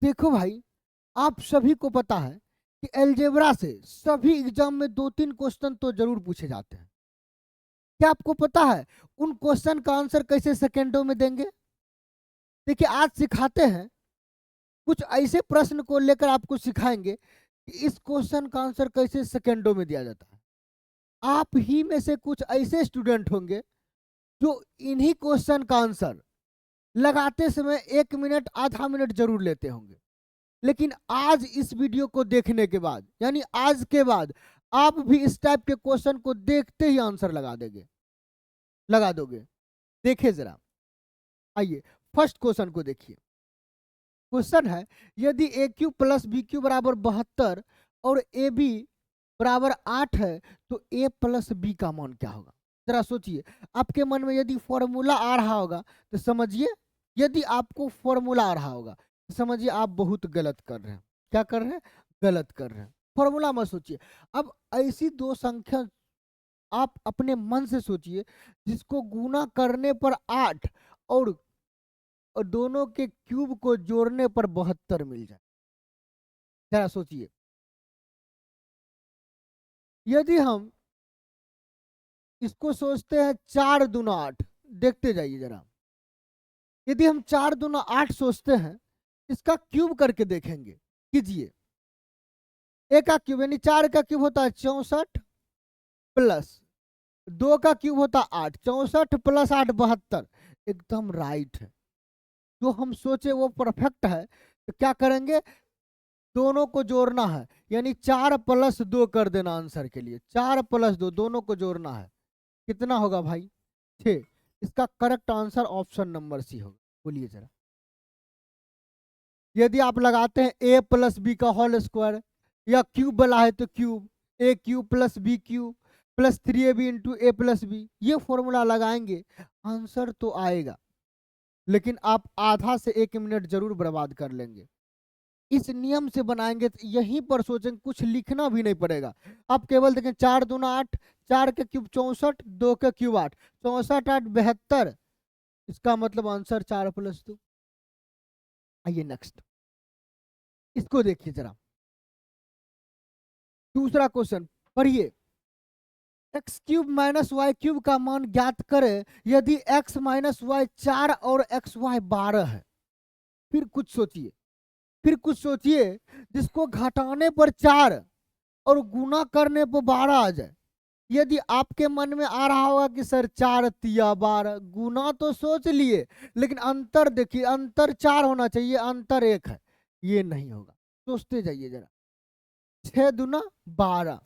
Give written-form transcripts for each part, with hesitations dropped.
देखो भाई, आप सभी को पता है कि अलजेब्रा से सभी एग्जाम में 2-3 क्वेश्चन तो जरूर पूछे जाते हैं। क्या आपको पता है उन क्वेश्चन का आंसर कैसे सेकेंडों में देंगे? देखिए, आज सिखाते हैं, कुछ ऐसे प्रश्न को लेकर आपको सिखाएंगे कि इस क्वेश्चन का आंसर कैसे सेकेंडों में दिया जाता है। आप ही में से कुछ ऐसे स्टूडेंट होंगे जो इन्हीं क्वेश्चन का आंसर लगाते समय 1 मिनट आधा मिनट जरूर लेते होंगे, लेकिन आज इस वीडियो को देखने के बाद, यानी आज के बाद, आप भी इस टाइप के क्वेश्चन को देखते ही आंसर लगा दोगे। देखिए जरा, आइए फर्स्ट क्वेश्चन को देखिए। क्वेश्चन है, यदि ए क्यू प्लस बी क्यू बराबर 72 और ए बी बराबर 8 है तो ए प्लस बी का मान क्या होगा? जरा सोचिए, आपके मन में यदि फॉर्मूला आ रहा होगा तो समझिए, यदि आपको फॉर्मूला आ रहा होगा तो समझिए आप बहुत गलत कर रहे हैं। क्या कर रहे हैं? गलत कर रहे हैं। फॉर्मूला मत सोचिए। अब ऐसी दो संख्या आप अपने मन से सोचिए जिसको गुना करने पर 8 और दोनों के क्यूब को जोड़ने पर 72 मिल जाए। जरा सोचिए, यदि हम इसको सोचते हैं 4 दूना 8, देखते जाइए जरा, यदि हम 4 दूना 8 सोचते हैं, इसका क्यूब करके देखेंगे। कीजिए, ए का क्यूब यानी 4 का क्यूब होता है 64 प्लस 2 का क्यूब होता है 8, 64 प्लस 8 72। एकदम राइट है, जो हम सोचे वो परफेक्ट है। तो क्या करेंगे, दोनों को जोड़ना है, यानी 4 प्लस 2 कर देना आंसर के लिए। 4 प्लस 2 दोनों को जोड़ना है, कितना होगा भाई? 6। इसका correct answer option number C होगा। बोलिए जरा, यदि आप लगाते हैं ए प्लस बी का होल स्क्वायर या क्यूब वाला है तो cube, A cube plus B cube plus 3ab into A plus B, ये फॉर्मूला लगाएंगे, आंसर तो आएगा, लेकिन आप आधा से 1 मिनट जरूर बर्बाद कर लेंगे। इस नियम से बनाएंगे तो यहीं पर सोचेंगे, कुछ लिखना भी नहीं पड़ेगा। आप केवल देखें 4 दूना 8, 4 के क्यूब 64, 2 के क्यूब 8, 64 8 72। इसका मतलब आंसर 4 प्लस 2। आइए नेक्स्ट, इसको देखिए जरा। दूसरा क्वेश्चन पढ़िए, X cube minus Y cube का मान ज्ञात करें यदि एक्स माइनस वाई 4 और एक्स वाई 12 है। फिर कुछ सोचिए जिसको घटाने पर 4 और गुना करने पर 12 आ जाए। यदि आपके मन में आ रहा होगा कि सर 4 तिया 12, गुना तो सोच लिए, लेकिन अंतर देखिए, अंतर 4 होना चाहिए, अंतर 1 है, ये नहीं होगा। सोचते जाइए जरा, 6 दूना 12,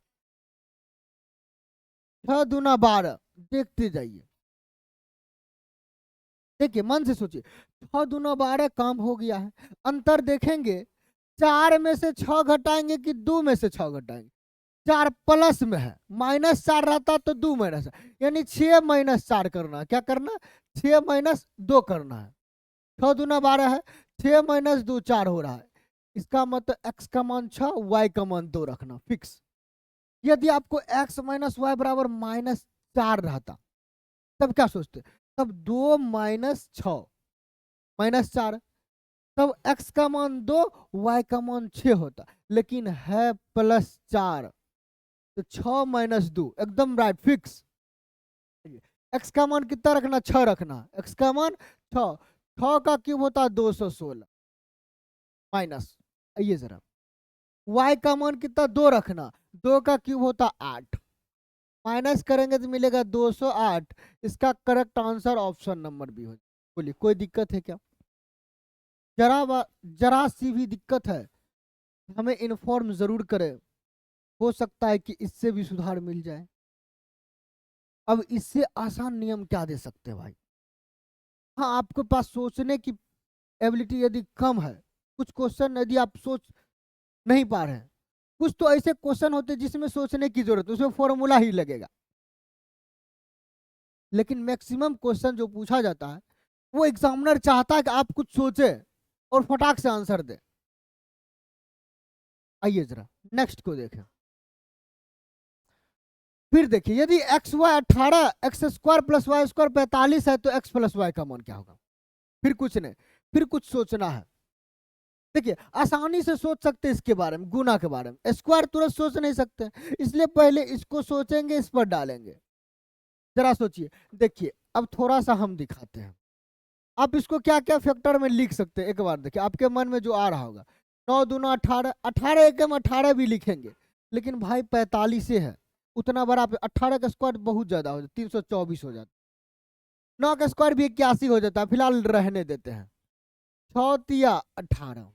6 दूना 12, देखते जाइए। देखिए मन से सोचिए, 6 दूना 12 काम हो गया है। अंतर देखेंगे, 4 में से 6 घटाएंगे कि 2 में से 6 घटाएंगे? 4 प्लस में है, -4 रहता तो 2 माइनस है, यानी 6 माइनस 4 करना है। क्या करना? 6 माइनस 2 करना है। 6 दूना 12 है, 6 माइनस 2 4 हो रहा है। इसका मतलब x का मान 6, y का मान 2 रखना फिक्स। यदि आपको x माइनस वाई बराबर -4 रहता, तब क्या सोचते? तब 2 माइनस 6 -4, तब x का मान 2, y का मान 6 होता, लेकिन है +4, तो 6 माइनस 2 एकदम राइट फिक्स। x का मान कितना रखना? 6 रखना। x का मान 6, 6 का क्यूब होता है 216 माइनस, आइए जरा, y का मान कितना? 2 रखना, 2 का क्यूब होता 8, माइनस करेंगे तो मिलेगा 208। इसका correct answer option number B हो। बोलिए, कोई दिक्कत है क्या? जरा सी भी दिक्कत है हमें इन्फॉर्म जरूर करें, हो सकता है कि इससे भी सुधार मिल जाए। अब इससे आसान नियम क्या दे सकते हैं भाई? हाँ, आपके पास सोचने की एबिलिटी यदि कम है, कुछ क्वेश्चन यदि आप सोच नहीं पा रहे हैं, कुछ तो ऐसे क्वेश्चन होते हैं जिसमें सोचने की जरूरत है, उसमें फॉर्मूला ही लगेगा, लेकिन मैक्सिमम क्वेश्चन जो पूछा जाता है वो एग्जामिनर चाहता है कि आप कुछ सोचे और फटाक से आंसर दे। आइए जरा नेक्स्ट को देखें। फिर देखिए, यदि X Y 18, X square plus Y square 45 है तो एक्स प्लस वाई का मान क्या होगा? फिर कुछ नहीं, फिर कुछ सोचना है। देखिए आसानी से सोच सकते हैं इसके बारे में, गुना के बारे में, स्क्वायर तुरंत सोच नहीं सकते, इसलिए पहले इसको सोचेंगे, इस पर डालेंगे। जरा सोचिए, देखिए अब थोड़ा सा हम दिखाते हैं। आप इसको क्या क्या फैक्टर में लिख सकते हैं, एक बार देखिए आपके मन में जो आ रहा होगा। 9 दूना 18, 18 एकम 18 भी लिखेंगे, लेकिन भाई 45 से है, उतना बड़ा 18 का स्क्वायर बहुत ज्यादा हो जाता, 324 हो जाता। 9 का स्क्वायर भी 81 हो जाता है, फिलहाल रहने देते हैं। 6 तिया 18,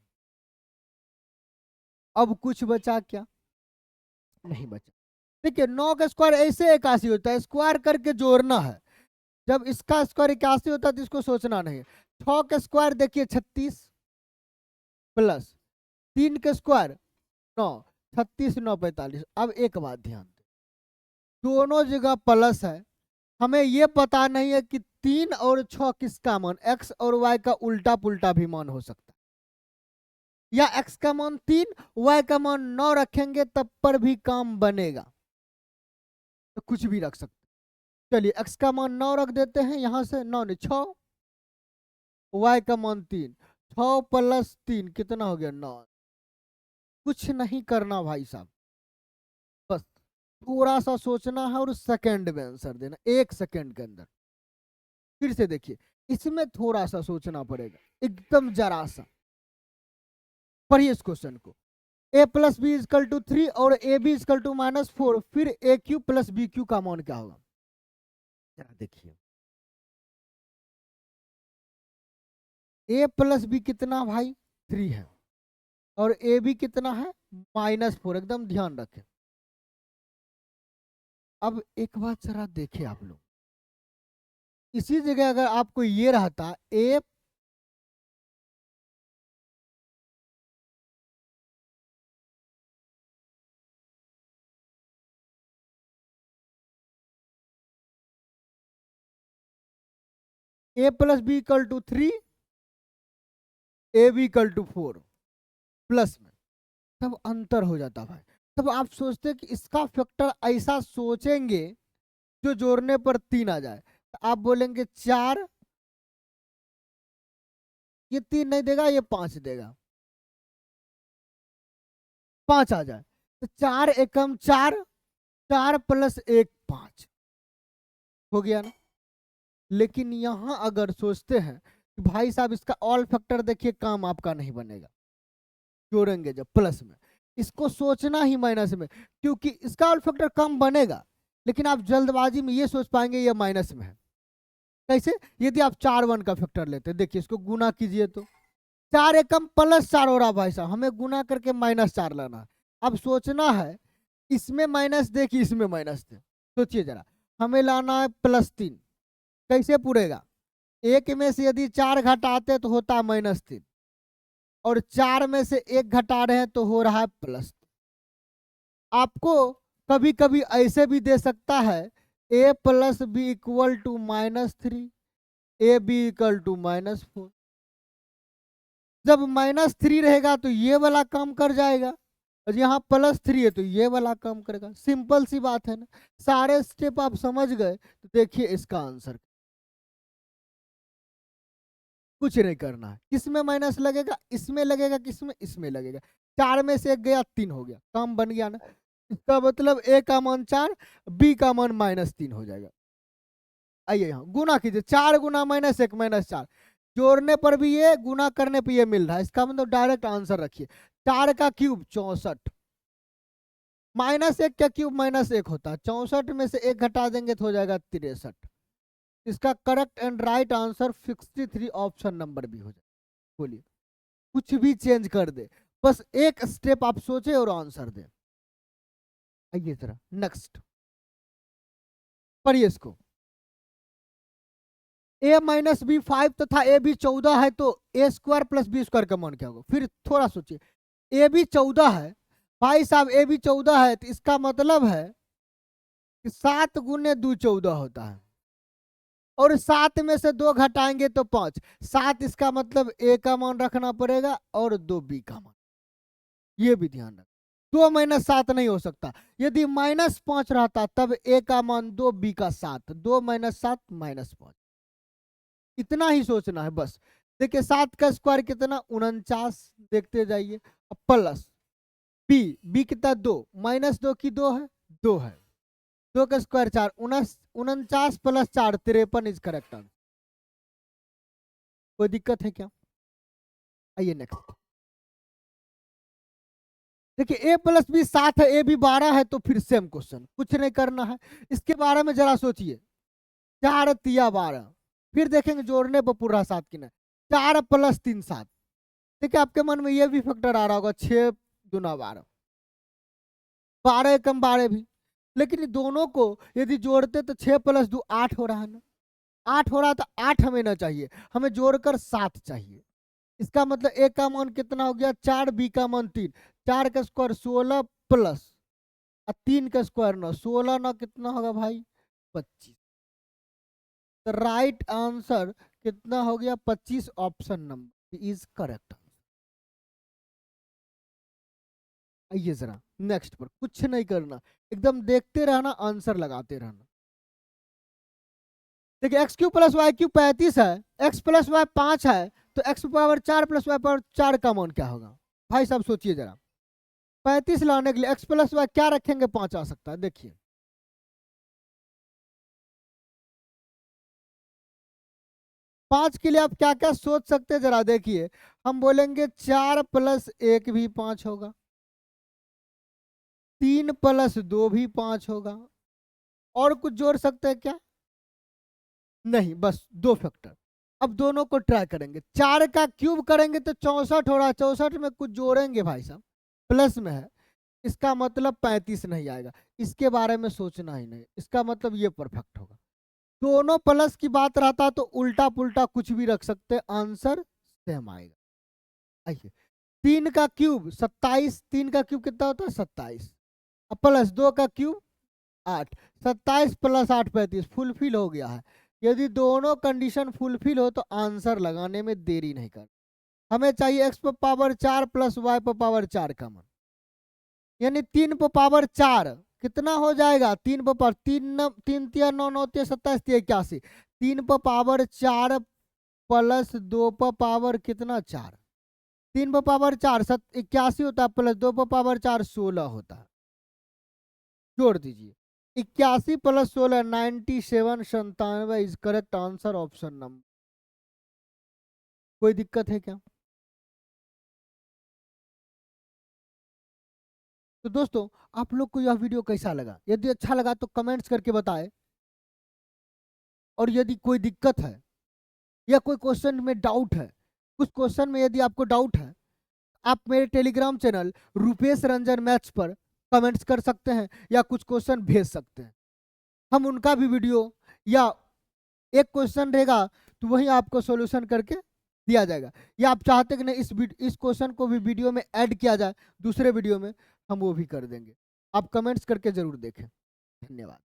अब कुछ बचा क्या? नहीं बचा। देखिए 9 का स्क्वायर ऐसे 81 होता है, स्क्वायर करके जोड़ना है। जब इसका स्क्वायर 81 होता है तो इसको सोचना नहीं। 6 का स्क्वायर देखिए 36 प्लस 3 का स्क्वायर 9, 36 9 45। अब एक बात ध्यान दें, दोनों जगह प्लस है, हमें यह पता नहीं है कि 3 और 6 किसका मान, एक्स और वाई का उल्टा पुल्टा भी मान हो सकता है, या एक्स का मान 3 वाई का मान 9 रखेंगे तब पर भी काम बनेगा, तो कुछ भी रख सकते। चलिए एक्स का मान 9 रख देते हैं, यहां से 9 ने 6, वाई का मान 3, 6 प्लस 3 कितना हो गया 9। कुछ नहीं करना भाई साहब, बस थोड़ा सा सोचना है और सेकंड में आंसर देना, 1 सेकंड के अंदर। फिर से देखिए, इसमें थोड़ा सा सोचना पड़ेगा, एकदम जरा सा। पढ़िए इस क्वेश्चन को, a plus B equal to 3 और ए बी इजकल टू -4, फिर A cube plus B cube का मान क्या होगा? जरा देखिए, a प्लस बी कितना भाई 3 है, और ए बी कितना है -4, एकदम ध्यान रखें। अब एक बात जरा देखें आप लोग, इसी जगह अगर आपको ये रहता A plus B equal to 3, A B equal to 4 plus में, तब अंतर हो जाता भाई। तब आप सोचते कि इसका फैक्टर ऐसा सोचेंगे जो जोड़ने पर 3 आ जाए, तो आप बोलेंगे 4, ये 3 नहीं देगा, ये 5 देगा, 5 आ जाए तो 4 एकम 4, 4 प्लस 1 5 हो गया ना। लेकिन यहां अगर सोचते हैं कि भाई साहब इसका ऑल फैक्टर देखिए, काम आपका नहीं बनेगा, जोड़ेंगे जब प्लस में, इसको सोचना ही माइनस में, क्योंकि इसका ऑल फैक्टर कम बनेगा, लेकिन आप जल्दबाजी में ये सोच पाएंगे ये माइनस में है। कैसे? यदि आप 4 1 का फैक्टर लेते, देखिए इसको गुना कीजिए तो 4 एकम +4 हो रहा भाई साहब, हमें गुना करके -4 लाना है। अब सोचना है इसमें माइनस दे कि इसमें माइनस दे, सोचिए जरा, हमें लाना है +3, कैसे पूरेगा? एक में से यदि 4 घटाते तो होता -3, और 4 में से 1 घटा रहे हैं तो हो रहा है +। आपको कभी कभी ऐसे भी दे सकता है a plus B equal to -3, A B equal to -4। जब -3 रहेगा तो ये वाला काम कर जाएगा, और यहाँ +3 है तो ये वाला काम करेगा। सिंपल सी बात है ना, सारे स्टेप आप समझ गए तो देखिए इसका आंसर, कुछ नहीं करना है। किसमें माइनस लगेगा? इसमें लगेगा, किसमें? इसमें लगेगा। 4 में से 1 गया, 3 हो गया, काम बन गया ना। इसका मतलब a का मान 4, b का मान -3 हो जाएगा। आइए यहाँ गुना कीजिए, 4 गुना -1 -4, जोड़ने पर भी ये, गुना करने पर ये मिल रहा है, इसका मतलब डायरेक्ट आंसर रखिए। 4 का क्यूब 64, -1 का क्यूब -1 होता है, 64 में से 1 घटा देंगे तो हो जाएगा 63। इसका correct and right answer 63 option number B हो जाए। बोलिए, कुछ भी चेंज कर दे, बस एक स्टेप आप सोचे और आंसर दे। आइए जरा नेक्स्ट पढ़िए इसको, a माइनस बी 5 तथा ए बी 14 है तो ए स्क्वायर प्लस बी स्क्वायर का मान क्या होगा? फिर थोड़ा सोचिए, ए बी 14 है भाई साहब, ए बी 14 है तो इसका मतलब है कि 7 गुने 2 14 होता है, और 7 में से 2 घटाएंगे तो 5, 7 इसका मतलब ए का मान रखना पड़ेगा और 2 बी का मान, ये भी ध्यान रख। 2 - 7 नहीं हो सकता, यदि -5 रहता तब ए का मान 2 बी का 7, 2 - 7 -5, इतना ही सोचना है बस। देखिए 7 का स्क्वायर कितना 49, देखते जाइए। अब प्लस बी कितना 2, -2 की 2 है, 2 है, 2 का स्क्वायर 4, 49 + 4 53 इज करेक्ट आंसर। कोई दिक्कत है क्या? आइए नेक्स्ट। देखिए a + b 7 है, a भी 12 है, तो फिर सेम क्वेश्चन, कुछ नहीं करना है। इसके बारे में जरा सोचिए, 4 तिया 12, फिर देखेंगे जोड़ने पर पूरा 7 की नहीं, 4 + 3 7। देखिए आपके मन में ये भी फैक्टर आ रहा होगा, 6 दूना 12, 12 कम 12 भी, लेकिन इन दोनों को यदि जोड़ते तो 6 + 2 8 हो रहा है ना, 8 हो रहा है, तो 8 हमें ना चाहिए, हमें जोड़कर 7 चाहिए। इसका मतलब ए का मान कितना हो गया 4, बी का मान 3, 4 का स्क्वायर 16 प्लस 3 का स्क्वायर 9, 16 ना कितना होगा भाई 25। तो राइट आंसर कितना हो गया 25, ऑप्शन नंबर इज करेक्ट। आइए जरा नेक्स्ट पर, कुछ नहीं करना, एकदम देखते रहना, आंसर लगाते रहना। देखिए x³ + y³ 35 है, x + y 5 है, तो x पावर 4 + y पावर 4 का मान क्या होगा? भाई साहब सोचिए जरा, 35 लाने के लिए x + y क्या रखेंगे 5 आ सकता है, देखिए 5 के लिए आप क्या क्या सोच सकते हैं जरा देखिए। हम बोलेंगे 4 + 1 भी 5 होगा, 3 + 2 भी 5 होगा, और कुछ जोड़ सकते हैं क्या? नहीं, बस 2 फैक्टर। अब दोनों को ट्राई करेंगे, 4 का क्यूब करेंगे तो 64 हो रहा है, 64 में कुछ जोड़ेंगे भाई साहब, प्लस में है, इसका मतलब 35 नहीं आएगा, इसके बारे में सोचना ही नहीं, इसका मतलब ये परफेक्ट होगा। दोनों प्लस की बात रहता तो उल्टा पुल्टा कुछ भी रख सकते, आंसर सेम आएगा। आइए 3 का क्यूब 27, 3 का क्यूब कितना होता है 27, अब प्लस 2 का क्यूब 8, 27 + 8 35, फुलफिल हो गया है। यदि दोनों कंडीशन फुलफिल हो तो आंसर लगाने में देरी नहीं कर, हमें चाहिए x पर पावर 4 + y पर पावर 4 का मान, यानी 3 पर पावर 4 कितना हो जाएगा, 3 पर पावर 3 3 तिया 9 9 तिया 27 तिया 81, 3 पर पावर 4 + 2 पर पावर कितना 4, 3 पर पावर 4 81 होता है, प्लस 2 पर पावर 4 16 होता है, जोड़ दीजिए 81 + 16 97, 97 is correct answer, option number. कोई दिक्कत है क्या? तो दोस्तों आप लोग को यह वीडियो कैसा लगा? यदि अच्छा लगा तो कमेंट्स करके बताएं, और यदि कोई दिक्कत है या कोई क्वेश्चन में डाउट है, कुछ क्वेश्चन में यदि आपको डाउट है, आप मेरे Telegram channel Rupesh Ranjan maths पर कमेंट्स कर सकते हैं या कुछ क्वेश्चन भेज सकते हैं, हम उनका भी वीडियो, या एक क्वेश्चन रहेगा तो वही आपको सॉल्यूशन करके दिया जाएगा, या आप चाहते कि नहीं इस क्वेश्चन को भी वीडियो में ऐड किया जाए दूसरे वीडियो में, हम वो भी कर देंगे। आप कमेंट्स करके जरूर देखें। धन्यवाद।